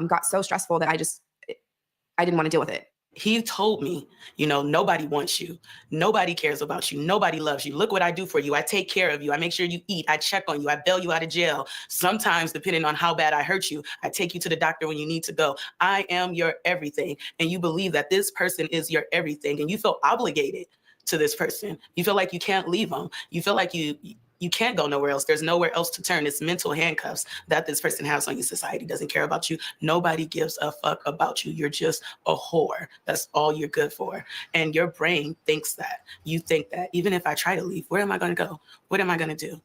Speaker 5: got so stressful that I didn't want to deal with it.
Speaker 4: He told me, nobody wants you. Nobody cares about you. Nobody loves you. Look what I do for you. I take care of you. I make sure you eat. I check on you. I bail you out of jail. Sometimes, depending on how bad I hurt you, I take you to the doctor when you need to go. I am your everything. And you believe that this person is your everything. And you feel obligated to this person. You feel like you can't leave them. You feel like you can't go nowhere else. There's nowhere else to turn. It's mental handcuffs that this person has on you. Society doesn't care about you. Nobody gives a fuck about you. You're just a whore. That's all you're good for. And your brain thinks that. You think that even if I try to leave, where am I going to go? What am I going to do?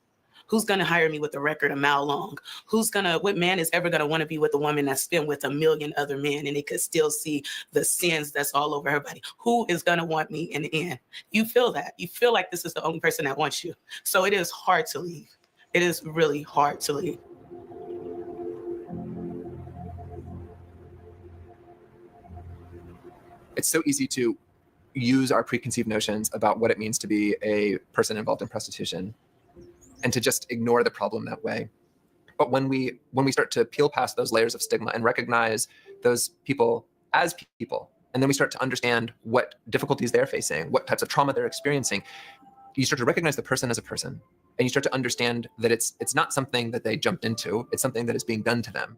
Speaker 4: Who's going to hire me with a record a mile long? What man is ever going to want to be with a woman that's been with a million other men and they could still see the sins that's all over her body? Who is going to want me in the end? You feel that. You feel like this is the only person that wants you. So it is hard to leave. It is really hard to leave.
Speaker 9: It's so easy to use our preconceived notions about what it means to be a person involved in prostitution and to just ignore the problem that way. But when we start to peel past those layers of stigma and recognize those people as people, and then we start to understand what difficulties they're facing, what types of trauma they're experiencing, you start to recognize the person as a person, and you start to understand that it's not something that they jumped into, it's something that is being done to them.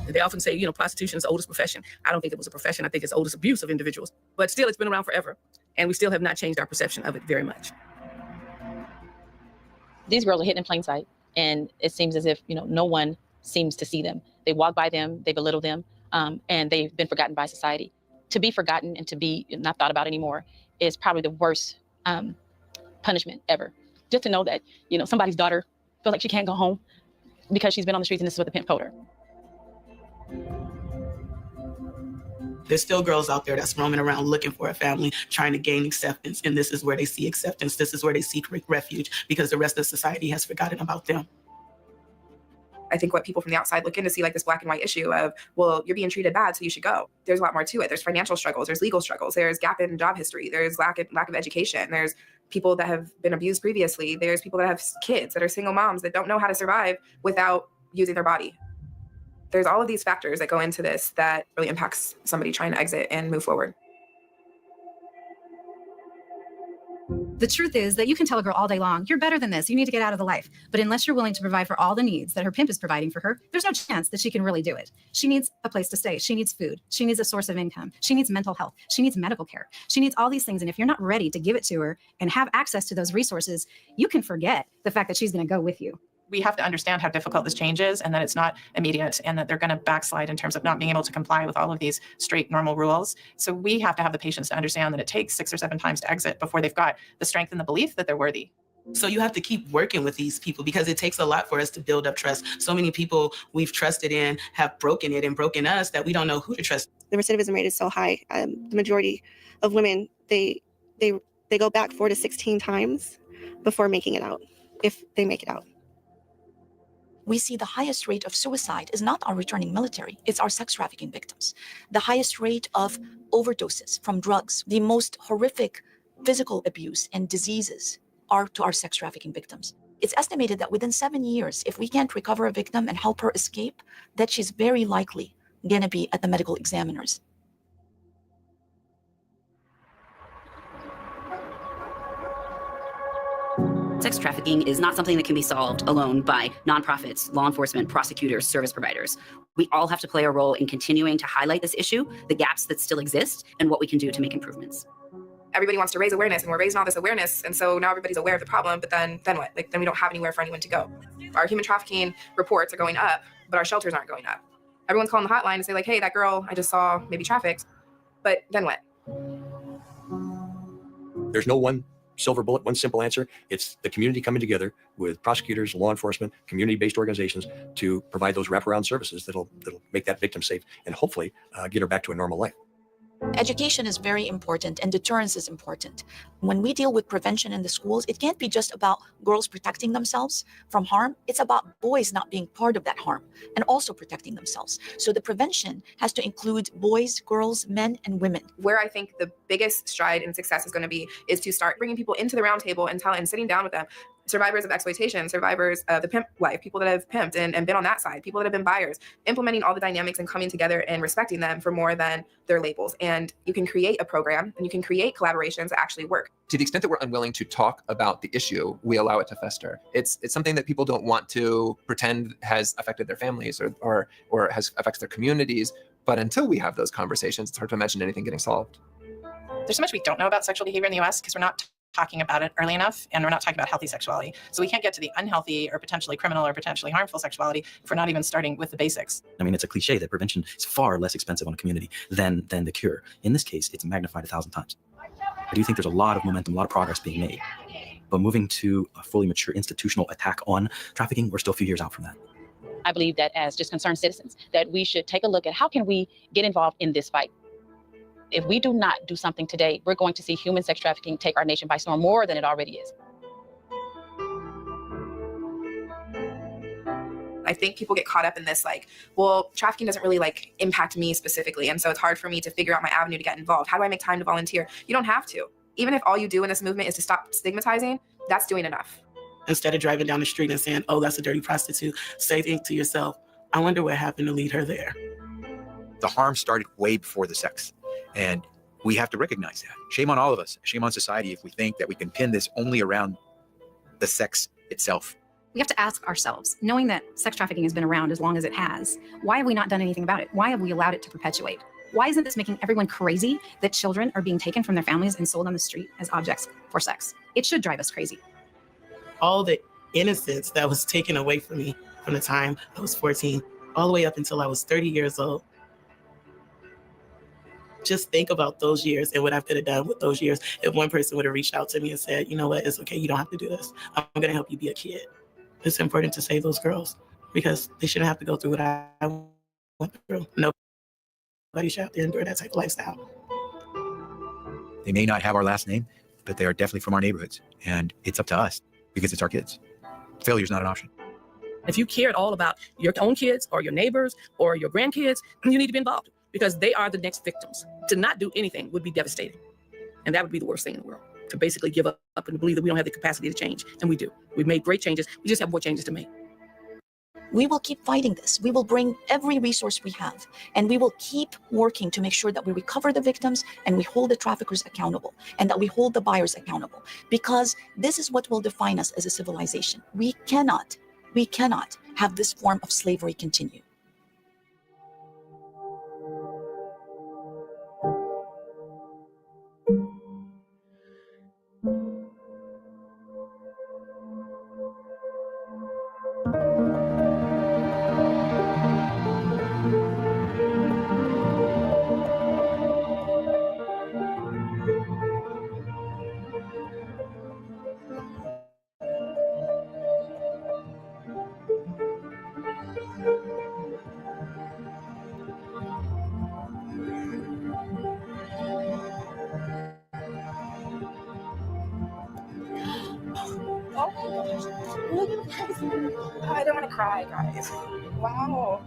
Speaker 10: They often say, prostitution is the oldest profession. I don't think it was a profession. I think it's the oldest abuse of individuals. But still, it's been around forever. And we still have not changed our perception of it very much.
Speaker 16: These girls are hidden in plain sight. And it seems as if, no one seems to see them. They walk by them, they belittle them, and they've been forgotten by society. To be forgotten and to be not thought about anymore is probably the worst punishment ever. Just to know that, somebody's daughter feels like she can't go home because she's been on the streets and this is what the pimp told her.
Speaker 4: There's still girls out there that's roaming around looking for a family, trying to gain acceptance. And this is where they see acceptance. This is where they seek refuge because the rest of society has forgotten about them.
Speaker 5: I think what people from the outside look in to see like this black and white issue of, well, you're being treated bad, so you should go. There's a lot more to it. There's financial struggles, there's legal struggles, there's gap in job history, there's lack of education, there's people that have been abused previously, there's people that have kids that are single moms that don't know how to survive without using their body. There's all of these factors that go into this that really impacts somebody trying to exit and move forward.
Speaker 11: The truth is that you can tell a girl all day long, you're better than this, you need to get out of the life. But unless you're willing to provide for all the needs that her pimp is providing for her, there's no chance that she can really do it. She needs a place to stay. She needs food. She needs a source of income. She needs mental health. She needs medical care. She needs all these things. And if you're not ready to give it to her and have access to those resources, you can forget the fact that she's going to go with you.
Speaker 14: We have to understand how difficult this change is and that it's not immediate and that they're going to backslide in terms of not being able to comply with all of these straight normal rules. So we have to have the patience to understand that it takes 6 or 7 times to exit before they've got the strength and the belief that they're worthy.
Speaker 4: So you have to keep working with these people because it takes a lot for us to build up trust. So many people we've trusted in have broken it and broken us that we don't know who to trust.
Speaker 6: The recidivism rate is so high. The majority of women, they go back 4 to 16 times before making it out, if they make it out.
Speaker 7: we see the highest rate of suicide is not our returning military, it's our sex trafficking victims. The highest rate of overdoses from drugs, the most horrific physical abuse and diseases are to our sex trafficking victims. It's estimated that within 7 years, if we can't recover a victim and help her escape, that she's very likely gonna be at the medical examiners.
Speaker 13: Sex trafficking is not something that can be solved alone by nonprofits, law enforcement, prosecutors, service providers. We all have to play a role in continuing to highlight this issue, the gaps that still exist, and what we can do to make improvements.
Speaker 5: Everybody wants to raise awareness, and we're raising all this awareness, and so now everybody's aware of the problem, but then what? Like, then we don't have anywhere for anyone to go. Our human trafficking reports are going up, but our shelters aren't going up. Everyone's calling the hotline to say, like, hey, that girl I just saw maybe trafficked, but then what?
Speaker 12: There's no one silver bullet, one simple answer. It's the community coming together with prosecutors, law enforcement, community-based organizations to provide those wraparound services that'll make that victim safe and hopefully get her back to a normal life.
Speaker 7: Education is very important and deterrence is important. When we deal with prevention in the schools, it can't be just about girls protecting themselves from harm. It's about boys not being part of that harm and also protecting themselves. So the prevention has to include boys, girls, men, and women.
Speaker 5: Where I think the biggest stride in success is going to be is to start bringing people into the round table and sitting down with them. Survivors of exploitation, survivors of the pimp life, people that have pimped and been on that side, people that have been buyers, implementing all the dynamics and coming together and respecting them for more than their labels. And you can create a program and you can create collaborations that actually work.
Speaker 9: To the extent that we're unwilling to talk about the issue, we allow it to fester. It's something that people don't want to pretend has affected their families or has affects their communities. But until we have those conversations, it's hard to imagine anything getting solved.
Speaker 14: There's so much we don't know about sexual behavior in the US because we're not talking about it early enough, and we're not talking about healthy sexuality. So we can't get to the unhealthy or potentially criminal or potentially harmful sexuality if we're not even starting with the basics.
Speaker 15: I mean, it's a cliche that prevention is far less expensive on a community than the cure. In this case, it's magnified 1,000 times. I do think there's a lot of momentum, a lot of progress being made. But moving to a fully mature institutional attack on trafficking, we're still a few years out from that.
Speaker 16: I believe that as just concerned citizens, that we should take a look at how can we get involved in this fight. If we do not do something today, we're going to see human sex trafficking take our nation by storm more than it already is.
Speaker 5: I think people get caught up in this, like, well, trafficking doesn't really like impact me specifically. And so it's hard for me to figure out my avenue to get involved. How do I make time to volunteer? You don't have to. Even if all you do in this movement is to stop stigmatizing, that's doing enough.
Speaker 4: Instead of driving down the street and saying, oh, that's a dirty prostitute, say to yourself, I wonder what happened to lead her there.
Speaker 8: The harm started way before the sex. And we have to recognize that. Shame on all of us. Shame on society if we think that we can pin this only around the sex itself.
Speaker 11: We have to ask ourselves, knowing that sex trafficking has been around as long as it has, why have we not done anything about it? Why have we allowed it to perpetuate? Why isn't this making everyone crazy that children are being taken from their families and sold on the street as objects for sex? It should drive us crazy.
Speaker 4: All the innocence that was taken away from me from the time I was 14, all the way up until I was 30 years old. Just think about those years and what I could have done with those years if one person would have reached out to me and said, you know what, it's okay, you don't have to do this. I'm going to help you be a kid. It's important to save those girls because they shouldn't have to go through what I went through. Nobody should have to endure that type of lifestyle.
Speaker 8: They may not have our last name, but they are definitely from our neighborhoods. And it's up to us because it's our kids. Failure is not an option.
Speaker 10: If you care at all about your own kids or your neighbors or your grandkids, you need to be involved because they are the next victims. To not do anything would be devastating. And that would be the worst thing in the world, to basically give up and believe that we don't have the capacity to change. And we do. We've made great changes. We just have more changes to make.
Speaker 7: We will keep fighting this. We will bring every resource we have, and we will keep working to make sure that we recover the victims and we hold the traffickers accountable and that we hold the buyers accountable, because this is what will define us as a civilization. We cannot have this form of slavery continue.
Speaker 5: Look at this. I don't want to cry, guys. Wow.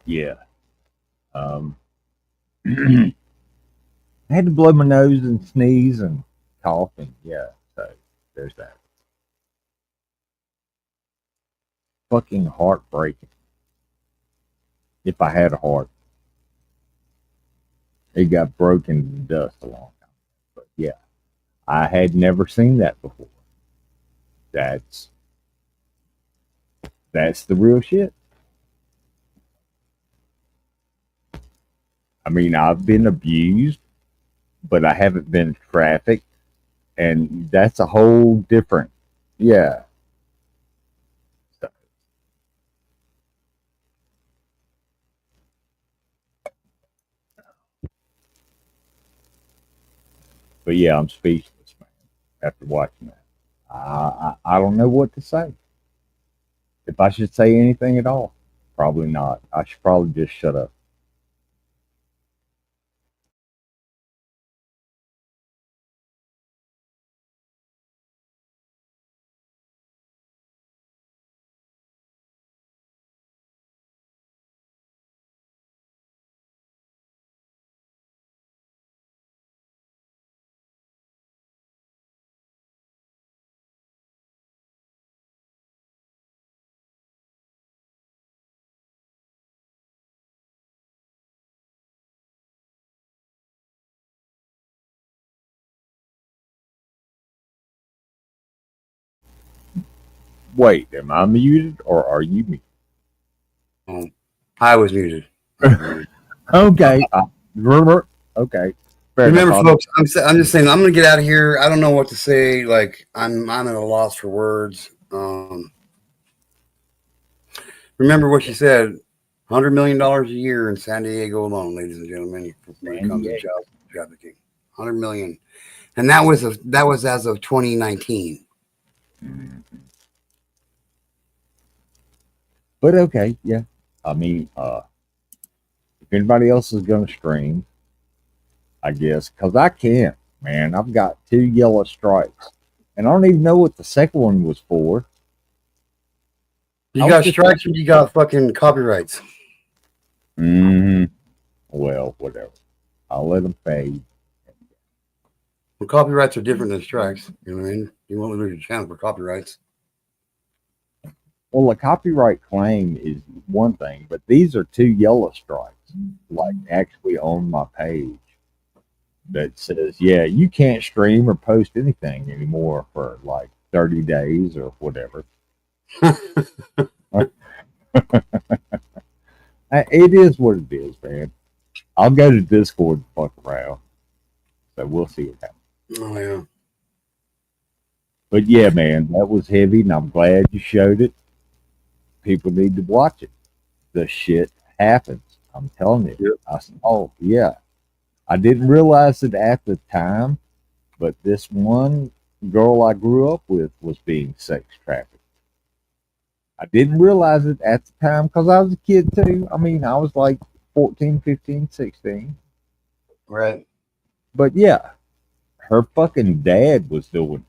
Speaker 2: Yeah. I had to blow my nose and sneeze and cough, and yeah, so there's that. Fucking heartbreaking. If I had a heart, it got broken to dust a long time. But yeah, I had never seen that before. That's the real shit. I mean, I've been abused, but I haven't been trafficked, and that's a whole different. Yeah. So, but yeah, I'm speechless, man. After watching that, I don't know what to say. If I should say anything at all, probably not. I should probably just shut up. Wait, am I muted or are you muted?
Speaker 1: I was muted.
Speaker 2: Okay. Okay. Fair
Speaker 1: Remember,
Speaker 2: enough.
Speaker 1: folks, I'm just saying I'm gonna get out of here. I don't know what to say. Like I'm at a loss for words. Remember what she said: $100 million a year in San Diego alone, ladies and gentlemen, when it comes to child trafficking. 100 million, and that was as of 2019.
Speaker 2: But okay, yeah. I mean, if anybody else is gonna stream, I guess, because I can't, man. I've got 2 yellow stripes, and I don't even know what the second one was for.
Speaker 1: You got strikes, or you got fucking copyrights.
Speaker 2: Well, whatever. I'll let them fade.
Speaker 1: Well, copyrights are different than strikes. You know what I mean? You won't lose your channel for copyrights.
Speaker 2: Well, a copyright claim is one thing, but these are 2 yellow stripes, like actually on my page, that says, yeah, you can't stream or post anything anymore for like 30 days or whatever. It is what it is, man. I'll go to Discord and fuck around. So we'll see what happens.
Speaker 1: Oh, yeah.
Speaker 2: But yeah, man, that was heavy, and I'm glad you showed it. People need to watch it. The shit happens. I'm telling you.
Speaker 1: Yep.
Speaker 2: I saw, yeah. I didn't realize it at the time, but this one girl I grew up with was being sex trafficked. I didn't realize it at the time because I was a kid too. I mean, I was like 14, 15, 16.
Speaker 1: Right.
Speaker 2: But yeah, her fucking dad was doing it.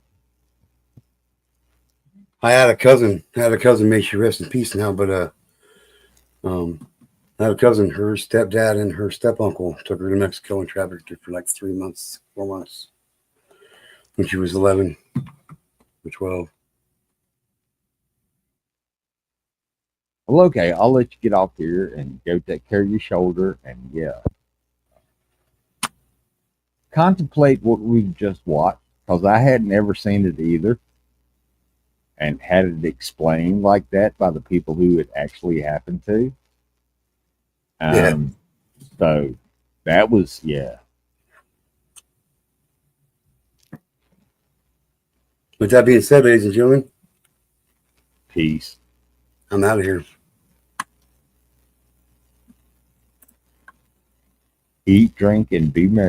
Speaker 1: I had a cousin. May she rest in peace now. But I had a cousin. Her stepdad and her step-uncle took her to Mexico and trafficked her for like 3 months, 4 months, when she was 11 or 12.
Speaker 2: Well, okay, I'll let you get off here and go take care of your shoulder. And yeah, contemplate what we've just watched because I hadn't ever seen it either, and had it explained like that by the people who it actually happened to. So that was, yeah.
Speaker 1: With that being said, ladies and gentlemen,
Speaker 2: peace.
Speaker 1: I'm out of here.
Speaker 2: Eat, drink, and be merry.